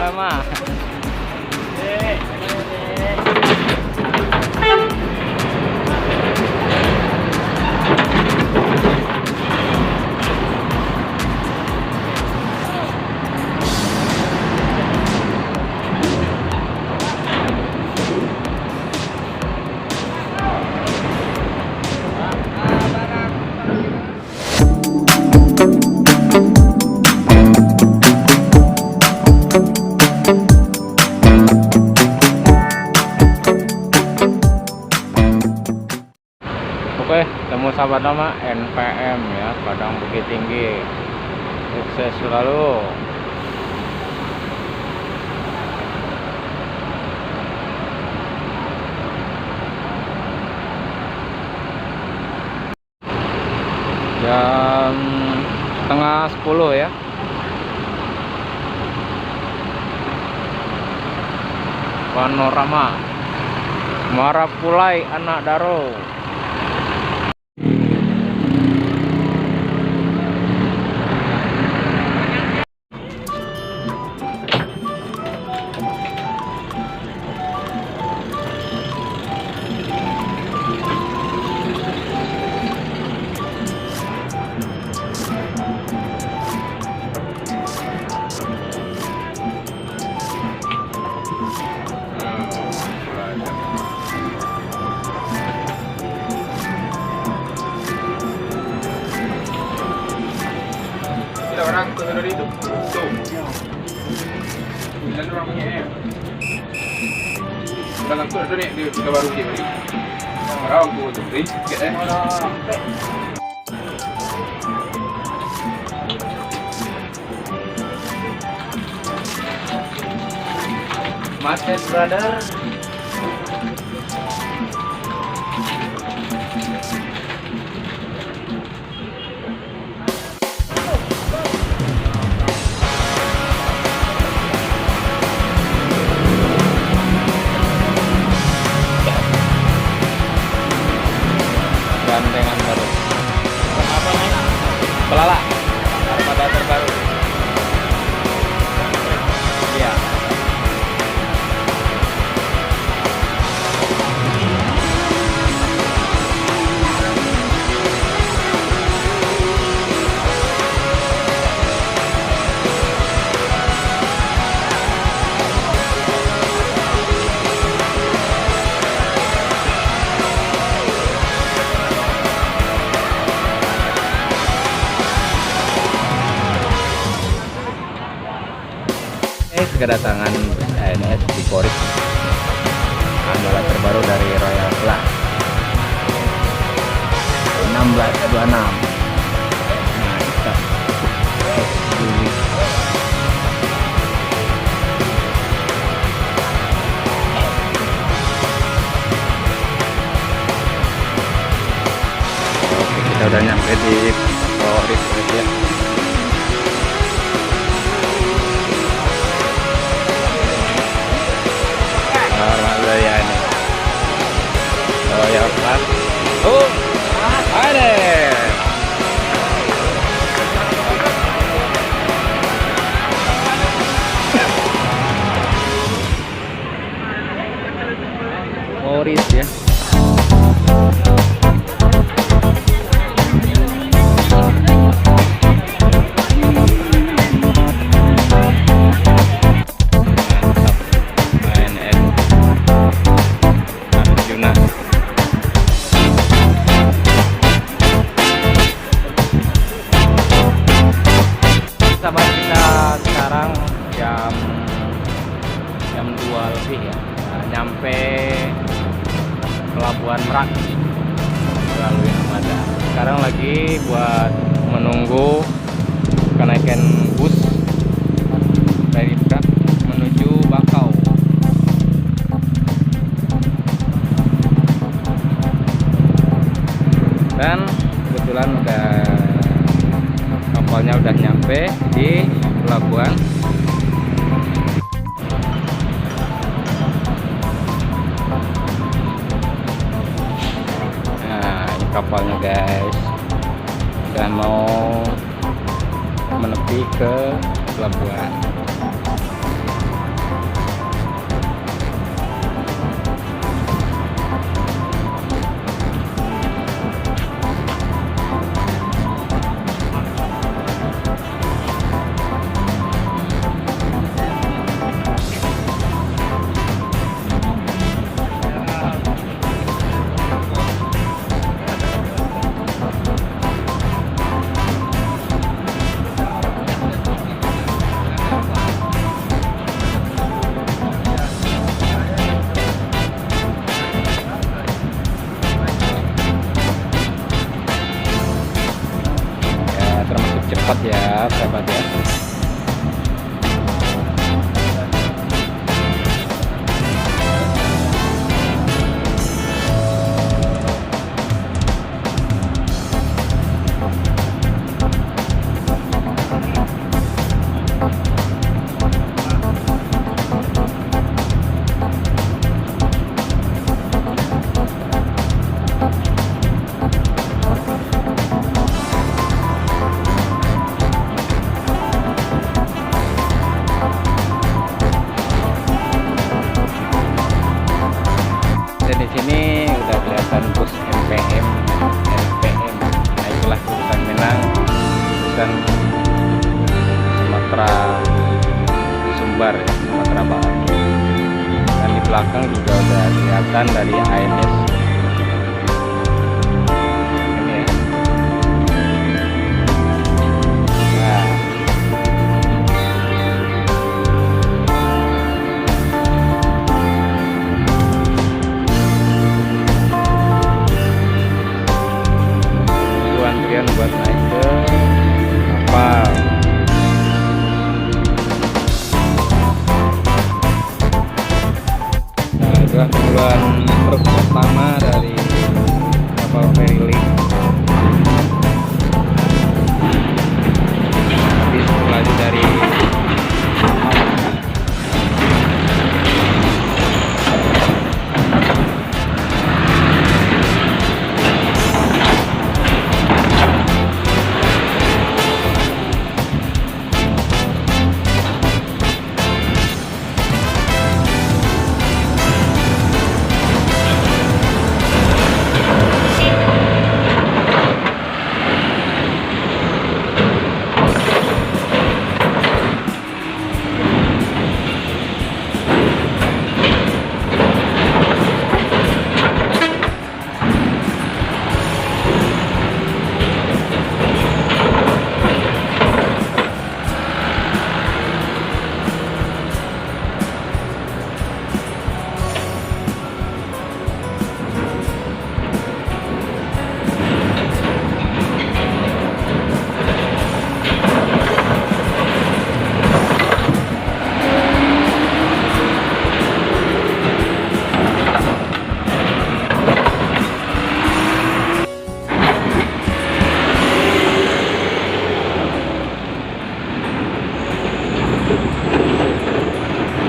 lama. Oke, temu sahabat lama NPM ya, Padang Bukit Tinggi. Sukses selalu. Jam setengah 10 ya. Panorama Muara Pulai Anak Daro. Orang tuh dari itu tuh 9 orang punya ya udah langsung itu nih di baru sih orang tuh sedikit Macet brother. Gandengan baru. Apa nih? Pelala. Armada terbaru. Iya. Kedatangan ANS di Koris, andalan terbaru dari Royal Class 1626. Mantap. Oke, kita udah nyampe di Koris ya. Ya ini. Oh ya Pak. Oh, ada. Koris ya. Sahabat, kita sekarang jam 2 lebih ya, nyampe Pelabuhan Merak melalui Armada. Sekarang lagi buat menunggu kenaikan bus dari Merak menuju Bakau. Dan kebetulan kapalnya udah nyampe di pelabuhan. Nah, ini kapalnya guys, dan mau menepi ke pelabuhan. maaf sahabat ya. Dan di sini udah kelihatan bus MPM nah itulah jurusan Minang, jurusan Sumatera Sumbar ya, Sumatera Barat. Dan di belakang juga udah kelihatan dari ANS ini ya. Nah, itu antrian buat naik ke kapal. Nah, itu tujuan pertama dari kapal Feri Link. Habis lagi dari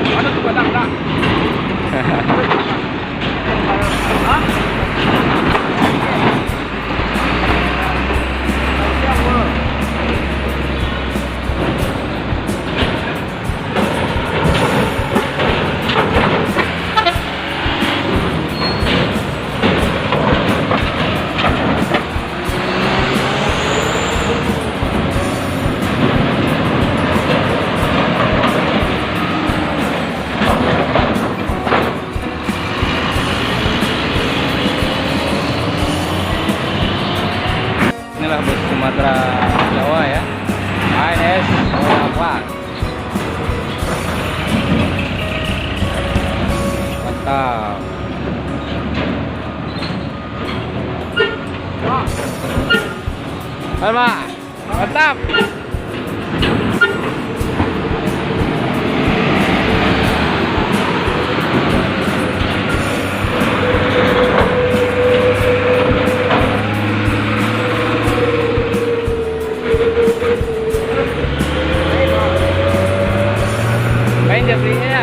Mana tuh badang dah? inilah bus Sumatera Jawa ya, ANS apa mantap. Sama mantap. Main jadinya